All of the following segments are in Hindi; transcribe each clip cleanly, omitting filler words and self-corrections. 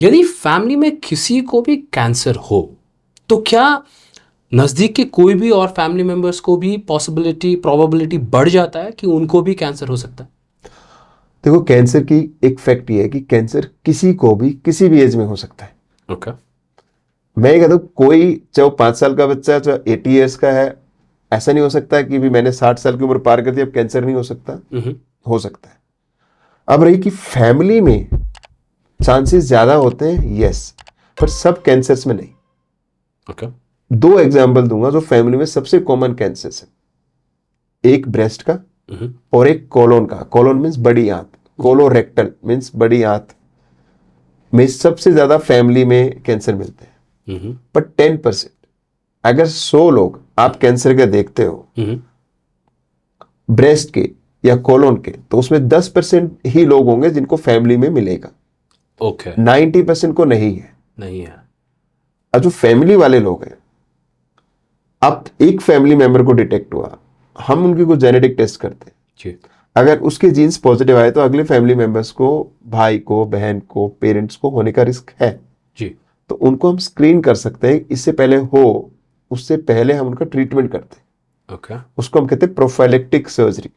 यदि फैमिली में किसी को भी कैंसर हो तो क्या नज़दीक के कोई भी और फैमिली मेंबर्स को भी प्रोबेबिलिटी बढ़ जाता है कि उनको भी कैंसर हो सकता है? देखो, कैंसर की एक फैक्ट ये है कि कैंसर किसी को भी किसी भी एज में हो सकता है। ओके। मैं ये कहता हूँ, कोई चाहे 5 साल का बच्चा है चाहे 80 ईयर्स का है, ऐसा नहीं हो सकता कि भी मैंने 60 साल की उम्र पार कर दी अब कैंसर नहीं हो सकता। हो सकता है। अब रही कि फैमिली में चांसेस ज्यादा होते हैं, यस, पर सब कैंसर्स में नहीं। ओके। 2 एग्जाम्पल दूंगा जो फैमिली में सबसे कॉमन कैंसर्स है। एक ब्रेस्ट का और एक कोलोन का। कोलोन मीन्स बड़ी आंत, कोलोरेक्टल मीन्स बड़ी आंत में सबसे ज्यादा फैमिली में कैंसर मिलते हैं। पर 10%, अगर 100 लोग आप कैंसर के देखते हो ब्रेस्ट के या कोलोन के, तो उसमें 10% ही लोग होंगे जिनको फैमिली में मिलेगा। ओके। 90% को नहीं है। नहीं है। अब जो फैमिली वाले लोग हैं, अब एक फैमिली मेंबर को डिटेक्ट हुआ, हम उनकी कुछ जेनेटिक टेस्ट करते हैं जी। अगर उसके जीन्स पॉजिटिव आए तो अगले फैमिली मेंबर्स को, भाई को, बहन को, पेरेंट्स को होने का रिस्क है जी। तो उनको हम स्क्रीन कर सकते हैं। इससे पहले हो, उससे पहले हम उनका ट्रीटमेंट करते हैं। ओके। उसको हम कहते हैं प्रोफाइलेक्टिक सर्जरी,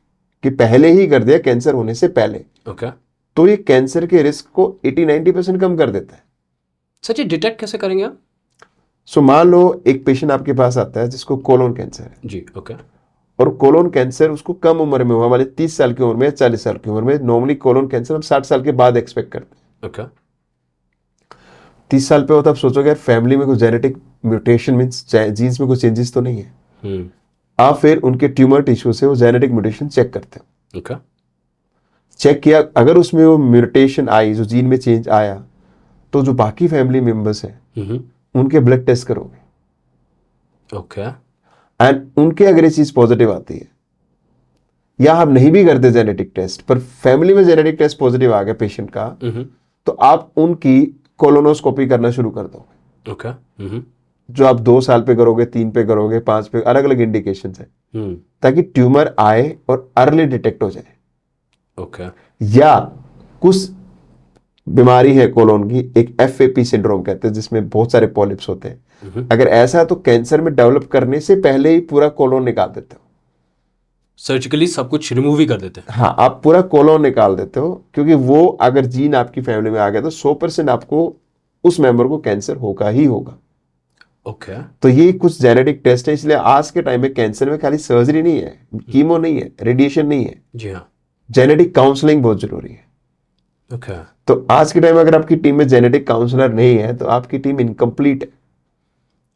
कि पहले ही कर दिया कैंसर होने से पहले। ओके। तो ये कैंसर के रिस्क को 80-90% कम कर देता है। सर ये डिटेक्ट कैसे करेंगे आप? सो मान लो एक पेशेंट आपके पास आता है जिसको कोलोन कैंसर है, जी। ओके। और कोलोन कैंसर उसको कम उम्र में हुआ, वाले 30 साल की उम्र में, 40 साल की उम्र में। नॉर्मली कोलोन कैंसर हम 60 साल के बाद एक्सपेक्ट करते हैं। ओके। 30 साल पे होता, आप सोचोगे यार फैमिली में कुछ जेनेटिक म्यूटेशन मीन्स जीन्स में कुछ चेंजेस तो नहीं है। आप फिर उनके ट्यूमर टिश्यू से वो जेनेटिक म्यूटेशन चेक करते हो। ओके। चेक किया, अगर उसमें वो म्यूटेशन आई, जो जीन में चेंज आया, तो जो बाकी फैमिली मेंबर्स हैं उनके ब्लड टेस्ट करोगे। ओके। एंड उनके अगर ये चीज पॉजिटिव आती है, या आप नहीं भी करते जेनेटिक टेस्ट, पर फैमिली में जेनेटिक टेस्ट पॉजिटिव आ गया पेशेंट का, तो आप उनकी कोलोनोस्कोपी करना शुरू कर दोगे। ओके। जो आप 2 साल पे करोगे, 3 पे करोगे, 5 पे, अलग अलग इंडिकेशन है, ताकि ट्यूमर आए और अर्ली डिटेक्ट हो जाए। ओके। या कुछ बीमारी है कोलोन की, एक FAP सिंड्रोम कहते हैं, जिसमें बहुत सारे पॉलिप्स होते हैं। अगर ऐसा है तो कैंसर में डेवलप करने से पहले ही पूरा कोलोन निकाल देते हो। सर्जिकली सब कुछ रिमूव ही कर देते हैं। हाँ, आप पूरा कोलोन निकाल देते हो, क्योंकि वो अगर जीन आपकी फैमिली में आ गया तो 100% आपको, उस मेंबर को कैंसर होगा ही होगा। ओके। तो ये कुछ जेनेटिक टेस्ट है। इसलिए आज के टाइम में कैंसर में खाली सर्जरी नहीं है, कीमो नहीं है, रेडिएशन नहीं है, जी हाँ। जेनेटिक काउंसलिंग बहुत जरूरी है। ओके। तो आज के टाइम में अगर आपकी टीम में जेनेटिक काउंसलर नहीं है तो आपकी टीम इनकम्प्लीट है।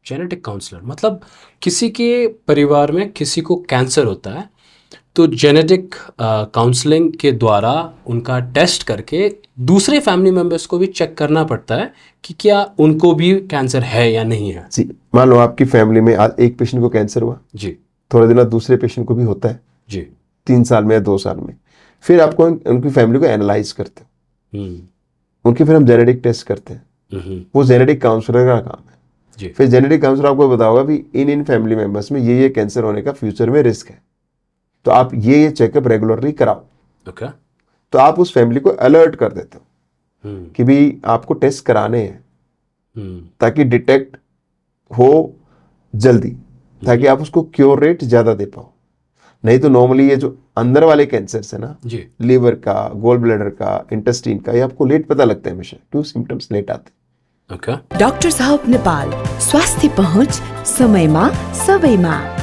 जेनेटिक काउंसलर मतलब किसी के परिवार में किसी को कैंसर होता है तो जेनेटिक काउंसलिंग के द्वारा उनका टेस्ट करके दूसरे फैमिली मेंबर्स को भी चेक करना पड़ता है कि क्या उनको भी कैंसर है या नहीं है। जी, मान लो आपकी फैमिली में आज एक पेशेंट को कैंसर हुआ, जी, थोड़े दिन बाद दूसरे पेशेंट को भी होता है, जी, 3 साल में या 2 साल में। फिर आपको उनकी फैमिली को एनालाइज करते हैं, उनके फिर हम जेनेटिक टेस्ट करते हैं। वो जेनेटिक काउंसलर का काम है। जी। फिर जेनेटिक काउंसलर आपको बताओगा भी इन फैमिली मेंबर्स में ये कैंसर होने का फ्यूचर में रिस्क है, तो आप ये चेकअप रेगुलरली कराओ। ओके। तो आप उस फैमिली को अलर्ट कर देते हो कि भी आपको टेस्ट कराने हैं, ताकि डिटेक्ट हो जल्दी, ताकि आप उसको क्योर रेट ज्यादा दे पाओ। नहीं तो नॉर्मली ये जो अंदर वाले कैंसर्स है ना, जी, लीवर का, गोल ब्लैडर का, इंटेस्टाइन का, ये आपको लेट पता लगता है, हमेशा 2 सिम्टम्स लेट आते हैं। ओके। डाक्टर साहब नेपाल, स्वास्थ्य पहुँच समयमा सबैमा।